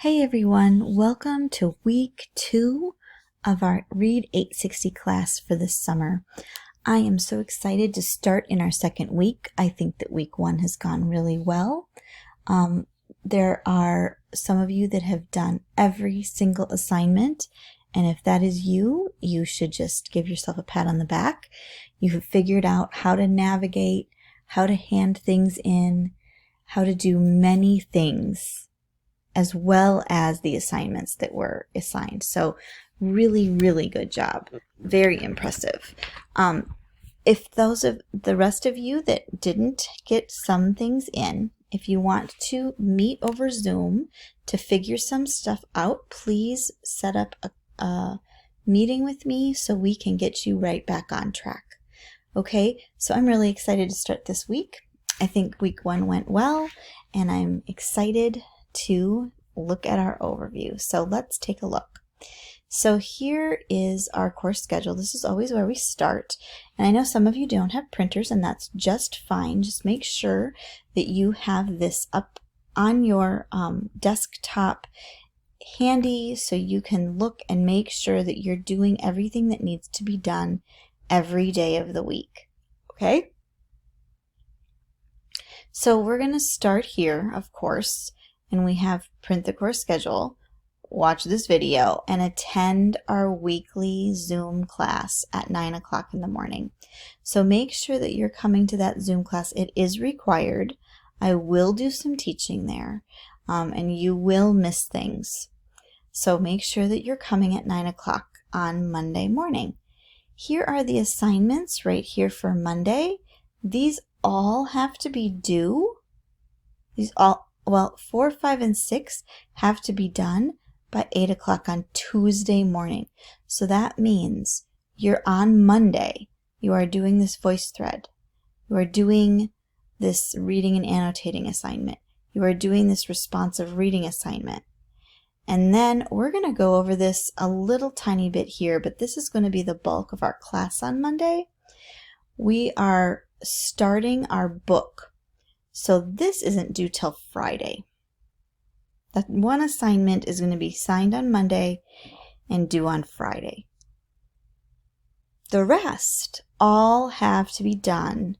Hey everyone, welcome to week 2 of our Read 860 class for this summer. I am so excited to start in our second week. I think that week 1 has gone really well. There are some of you that have done every single assignment, and if that is you, you should just give yourself a pat on the back. You have figured out how to navigate, how to hand things in, how to do many things, as well as the assignments that were assigned. So really, really good job. Very impressive. If those of the rest of you that didn't get some things in, if you want to meet over Zoom to figure some stuff out, please set up a meeting with me so we can get you right back on track. Okay, so I'm really excited to start this week. I think week 1 went well, and I'm excited to look at our overview. So let's take a look. So here is our course schedule. This is always where we start. And I know some of you don't have printers, and that's just fine. Just make sure that you have this up on your desktop handy so you can look and make sure that you're doing everything that needs to be done every day of the week. Okay? So we're going to start here, of course, and we have print the course schedule, watch this video, and attend our weekly Zoom class at 9 o'clock in the morning. So make sure that you're coming to that Zoom class. It is required. I will do some teaching there, and you will miss things. So make sure that you're coming at 9 o'clock on Monday morning. Here are the assignments right here for Monday. These all have to be due. Well, 4, 5, and 6 have to be done by 8 o'clock on Tuesday morning. So that means you're on Monday. You are doing this voice thread. You are doing this reading and annotating assignment. You are doing this responsive reading assignment. And then we're going to go over this a little tiny bit here, but this is going to be the bulk of our class on Monday. We are starting our book. So this isn't due till Friday. That one assignment is going to be signed on Monday and due on Friday. The rest all have to be done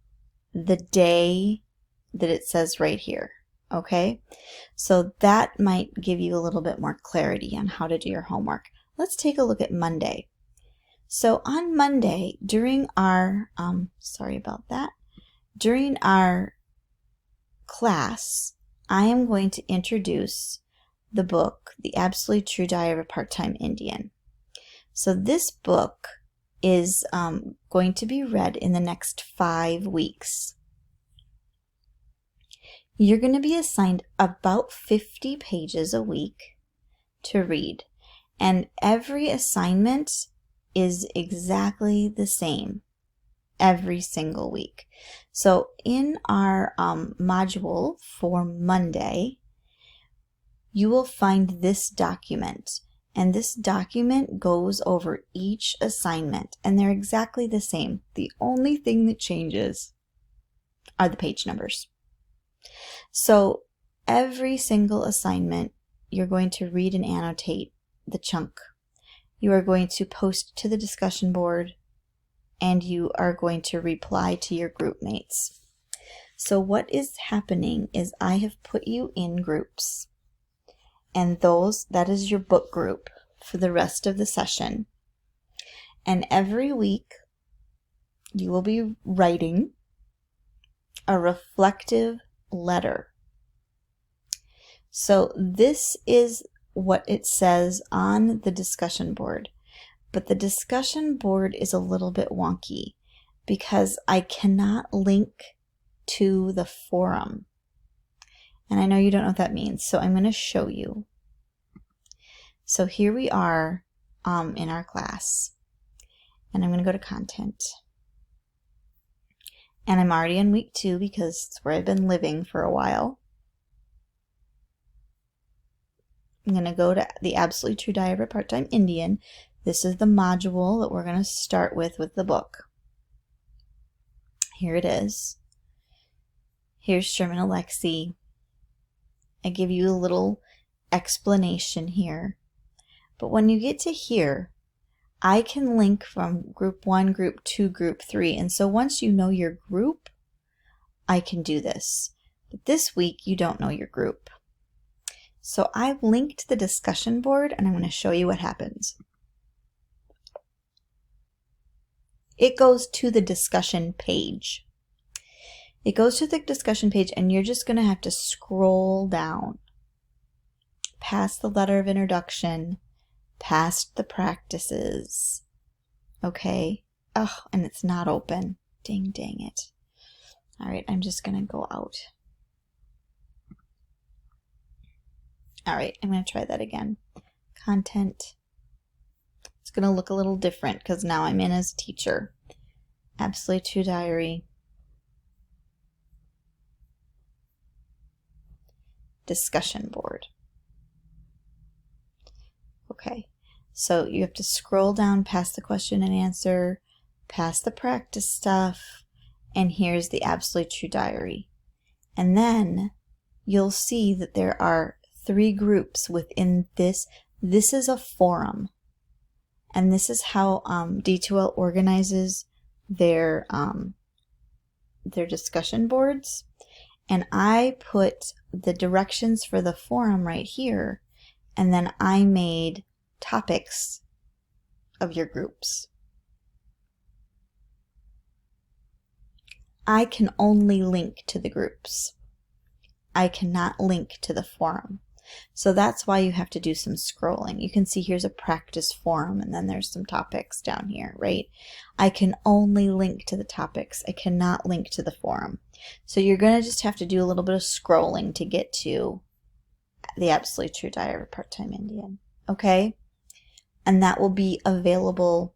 the day that it says right here. Okay? So that might give you a little bit more clarity on how to do your homework. Let's take a look at Monday. So on Monday, during our, during our class, I am going to introduce the book, The Absolutely True Diary of a Part-Time Indian. So this book is going to be read in the next 5 weeks. You're going to be assigned about 50 pages a week to read, and every assignment is exactly the same every single week. So in our module for Monday, you will find this document, and this document goes over each assignment, and they're exactly the same. The only thing that changes are the page numbers. So every single assignment, you're going to read and annotate the chunk. You are going to post to the discussion board, and you are going to reply to your group mates. So what is happening is I have put you in groups, and that is your book group for the rest of the session. And every week you will be writing a reflective letter. So this is what it says on the discussion board. But the discussion board is a little bit wonky because I cannot link to the forum. And I know you don't know what that means, so I'm going to show you. So here we are in our class. And I'm going to go to content. And I'm already in week 2 because it's where I've been living for a while. I'm going to go to The Absolutely True Diary of a Part-Time Indian. This is the module that we're going to start with the book. Here it is. Here's Sherman Alexie. I give you a little explanation here. But when you get to here, I can link from group 1, group 2, group 3. And so once you know your group, I can do this. But this week, you don't know your group. So I've linked the discussion board, and I'm going to show you what happens. It goes to the discussion page. It goes to the discussion page, and you're just going to have to scroll down past the letter of introduction, past the practices. Okay. Oh, and it's not open. Dang it. All right, I'm just going to go out. All right, I'm going to try that again. Content. It's going to look a little different because now I'm in as a teacher. Absolutely True Diary. Discussion board. Okay, so you have to scroll down past the question and answer, past the practice stuff, and here's the Absolutely True Diary. And then you'll see that there are 3 groups within this. This is a forum. And this is how D2L organizes their discussion boards. And I put the directions for the forum right here, and then I made topics of your groups. I can only link to the groups. I cannot link to the forum. So that's why you have to do some scrolling. You can see here's a practice forum, and then there's some topics down here, right? I can only link to the topics. I cannot link to the forum. So you're going to just have to do a little bit of scrolling to get to the Absolutely True Diary of a Part-Time Indian. Okay? And that will be available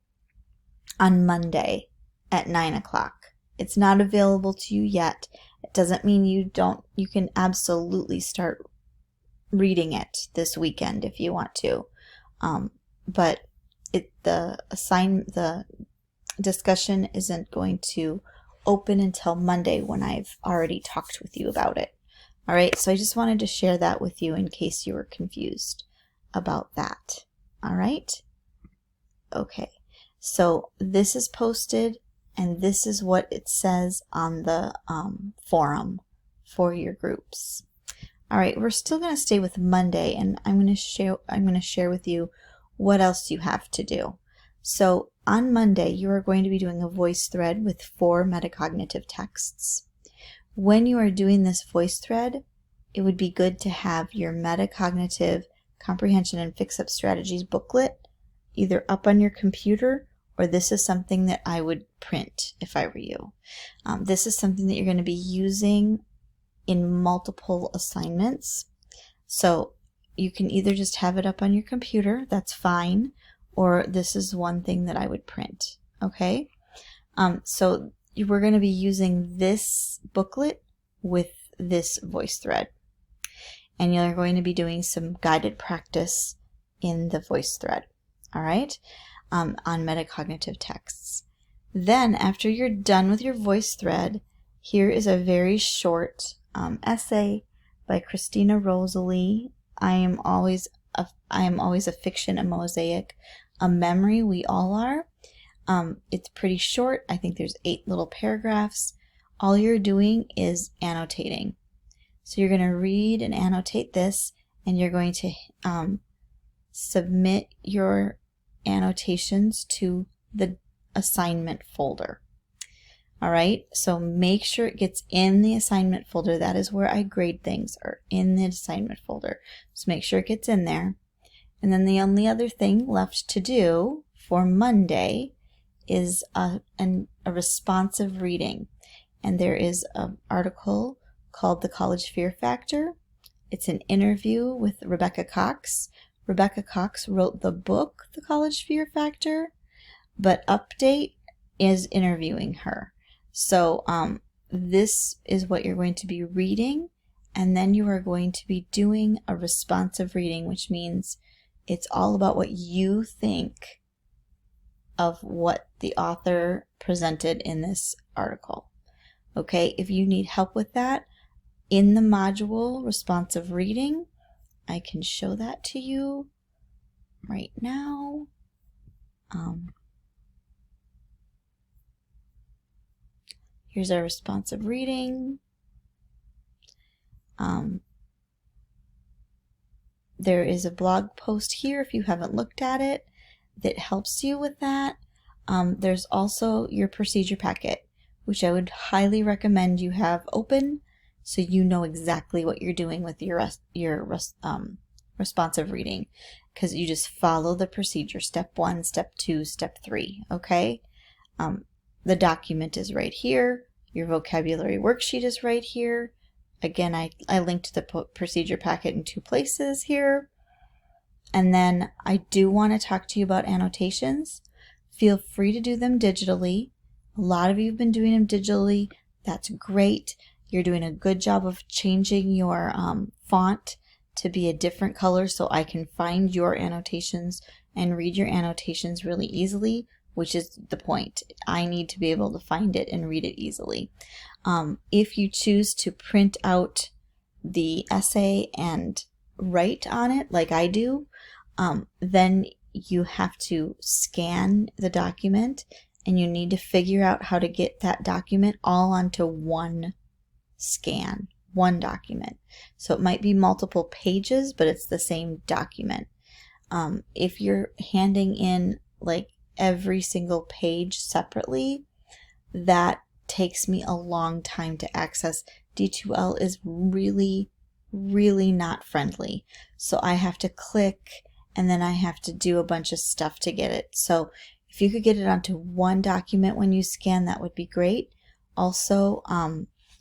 on Monday at 9 o'clock. It's not available to you yet. It doesn't mean you can absolutely start reading it this weekend if you want to. But the discussion isn't going to open until Monday when I've already talked with you about it. All right, so I just wanted to share that with you in case you were confused about that. All right? Okay, so this is posted, and this is what it says on the forum for your groups. All right, we're still going to stay with Monday, and I'm going to share with you what else you have to do. So on Monday, you are going to be doing a voice thread with 4 metacognitive texts. When you are doing this voice thread, it would be good to have your metacognitive comprehension and fix-up strategies booklet either up on your computer, or this is something that I would print if I were you. This is something that you're going to be using in multiple assignments. So you can either just have it up on your computer, that's fine, or this is one thing that I would print. Okay? So we're going to be using this booklet with this voice thread. And you're going to be doing some guided practice in the voice thread. All right? On metacognitive texts. Then, after you're done with your voice thread, here is a very short essay by Christina Rosalie. I am always a fiction, a mosaic, a memory. We all are. It's pretty short. I think there's 8 little paragraphs. All you're doing is annotating. So you're going to read and annotate this, and you're going to submit your annotations to the assignment folder. All right, so make sure it gets in the assignment folder. That is where I grade things, are in the assignment folder. So make sure it gets in there. And then the only other thing left to do for Monday is a responsive reading. And there is an article called The College Fear Factor. It's an interview with Rebecca Cox. Rebecca Cox wrote the book, The College Fear Factor, but Update is interviewing her. So this is what you're going to be reading, and then you are going to be doing a responsive reading, which means it's all about what you think of what the author presented in this article. Okay, if you need help with that, in the module responsive reading, I can show that to you right now. Here's our responsive reading. There is a blog post here if you haven't looked at it that helps you with that. There's also your procedure packet, which I would highly recommend you have open so you know exactly what you're doing with your responsive reading, because you just follow the procedure, step 1, step 2, step 3, okay? The document is right here. Your vocabulary worksheet is right here. Again, I linked the procedure packet in 2 places here. And then I do want to talk to you about annotations. Feel free to do them digitally. A lot of you have been doing them digitally. That's great. You're doing a good job of changing your font to be a different color so I can find your annotations and read your annotations really easily, which is the point. I need to be able to find it and read it easily. If you choose to print out the essay and write on it like I do, then you have to scan the document, and you need to figure out how to get that document all onto one scan, one document. So it might be multiple pages, but it's the same document. If you're handing in like every single page separately, that takes me a long time to access. D2L is really, really not friendly. So I have to click, and then I have to do a bunch of stuff to get it. So if you could get it onto one document when you scan, that would be great. Also,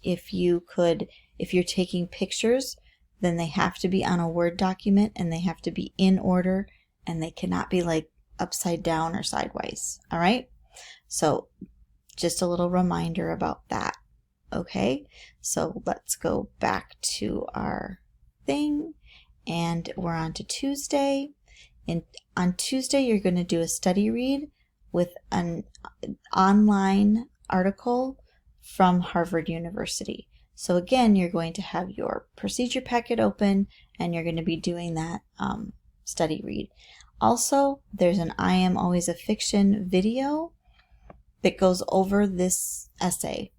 if you're taking pictures, then they have to be on a Word document, and they have to be in order, and they cannot be like upside down or sideways. All right? So just a little reminder about that. Okay? So let's go back to our thing, and we're on to Tuesday. And on Tuesday, you're going to do a study read with an online article from Harvard University. So again, you're going to have your procedure packet open, and you're going to be doing that study read. Also, there's an I Am Always a Fiction video that goes over this essay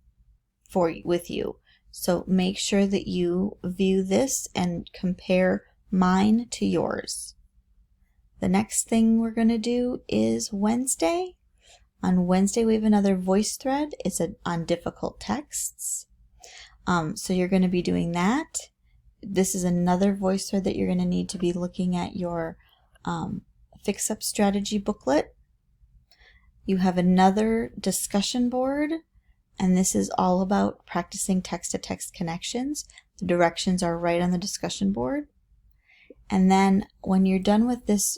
with you. So make sure that you view this and compare mine to yours. The next thing we're going to do is Wednesday. On Wednesday, we have another voice thread. It's on difficult texts. So you're going to be doing that. This is another voice thread that you're going to need to be looking at your Fix-Up Strategy booklet. You have another discussion board, and this is all about practicing text-to-text connections. The directions are right on the discussion board. And then when you're done with this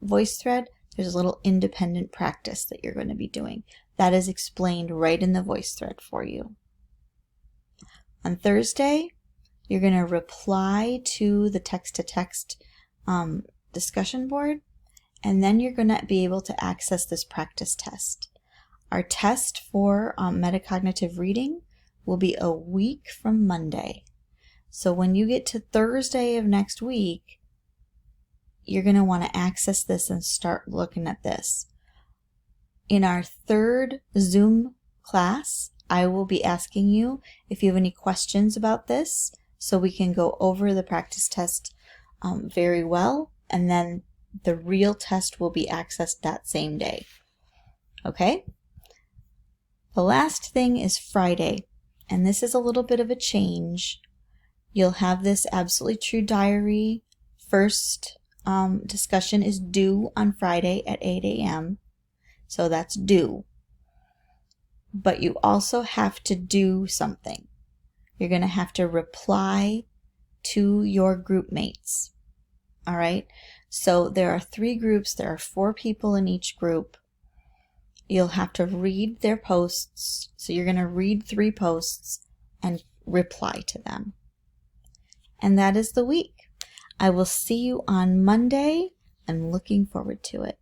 voice thread, there's a little independent practice that you're going to be doing. That is explained right in the voice thread for you. On Thursday, you're going to reply to the text-to-text discussion board, and then you're going to be able to access this practice test. Our test for metacognitive reading will be a week from Monday. So when you get to Thursday of next week, you're going to want to access this and start looking at this. In our third Zoom class, I will be asking you if you have any questions about this, so we can go over the practice test very well, and then the real test will be accessed that same day. Okay? The last thing is Friday, and this is a little bit of a change. You'll have this Absolutely True diary. First discussion is due on Friday at 8 a.m. So that's due. But you also have to do something. You're going to have to reply to your group mates. All right? So there are 3 groups. There are 4 people in each group. You'll have to read their posts. So you're going to read 3 posts and reply to them. And that is the week. I will see you on Monday. I'm looking forward to it.